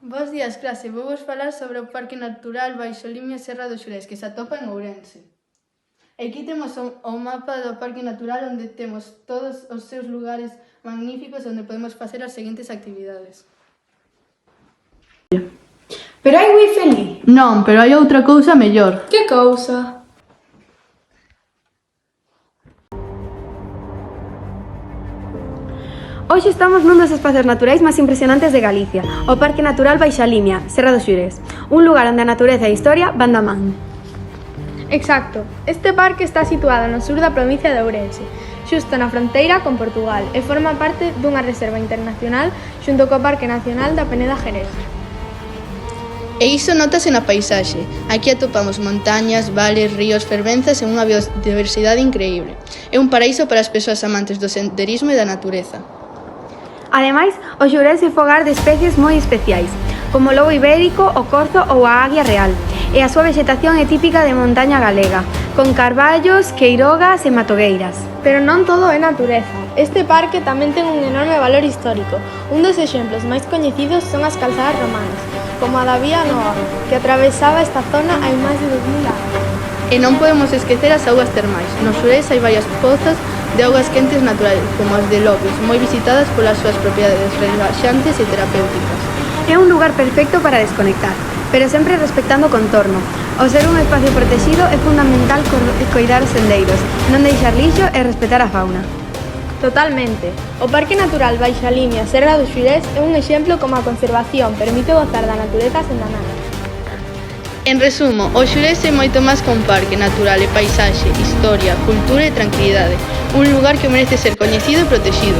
Bos días, clase. Vou vos falar sobre o Parque Natural Baixo Limia Serra do Xurés, que se atopa en Ourense. Aquí temos o mapa do Parque Natural onde temos todos os seus lugares magníficos onde podemos facer as seguintes actividades. Pero hai wifi ali? Non, pero hai outra cousa mellor. Que cousa? Hoxe estamos nun dos espacios naturais máis impresionantes de Galicia, o Parque Natural Baixa Limia, Serra do Xurés, un lugar onde a natureza e a historia van da man. Exacto. Este parque está situado no sur da provincia de Ourense, xusto na fronteira con Portugal, e forma parte dunha reserva internacional xunto co Parque Nacional da Peneda Xerez. E iso notase na paisaxe. Aquí atopamos montañas, vales, ríos, fervenzas e unha biodiversidade increíble. É un paraíso para as persoas amantes do senderismo e da natureza. Ademais, o Xurés é fogar de especies moi especiais, como o lobo ibérico, o corzo ou a águia real, e a súa vexetación é típica de montaña galega, con carballos, queirogas e matogueiras. Pero non todo é natureza. Este parque tamén ten un enorme valor histórico. Un dos exemplos máis coñecidos son as calzadas romanas, como a da Vía Nova, que atravesaba esta zona hai máis de 2000 anos. E non podemos esquecer as augas termais. No Xurés hai varias pozas de augas quentes naturales, como as de Lobres, moi visitadas polas súas propiedades relaxantes e terapéuticas. É un lugar perfecto para desconectar, pero sempre respectando o contorno. Ao ser un espacio protegido é fundamental coidar os sendeiros, non deixar lixo e respetar a fauna. Totalmente. O Parque Natural Baixa Limia Serra do Xurés é un exemplo como a conservación permite gozar da natureza sen danar. En resumo, o Xurés é moito máis que un parque natural e paisaxe, historia, cultura e tranquilidade. Un lugar que merece ser coñecido e protegido.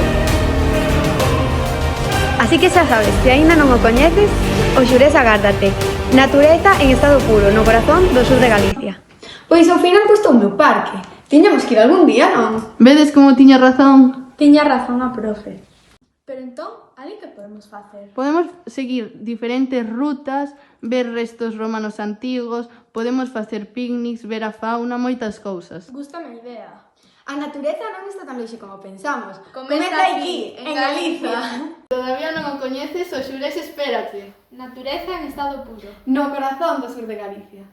Así que xa sabes, se aínda non o coñeces, o Xurés agárdate. Natureza en estado puro, no corazón do sur de Galicia. Pois ao final gustoume o parque. Tiñamos que ir algún día, non? Vedes como tiña razón? Tiña razón a profe. Pero entón, ali que podemos facer? Podemos seguir diferentes rutas, ver restos romanos antigos, podemos facer picnics, ver a fauna, moitas cousas. Gústame a idea. A natureza non está tan longe como pensamos. Comeza aquí, en Galicia. Todavía non o coñeces, o Xurés espérate. Natureza en estado puro. No corazón do sur de Galicia.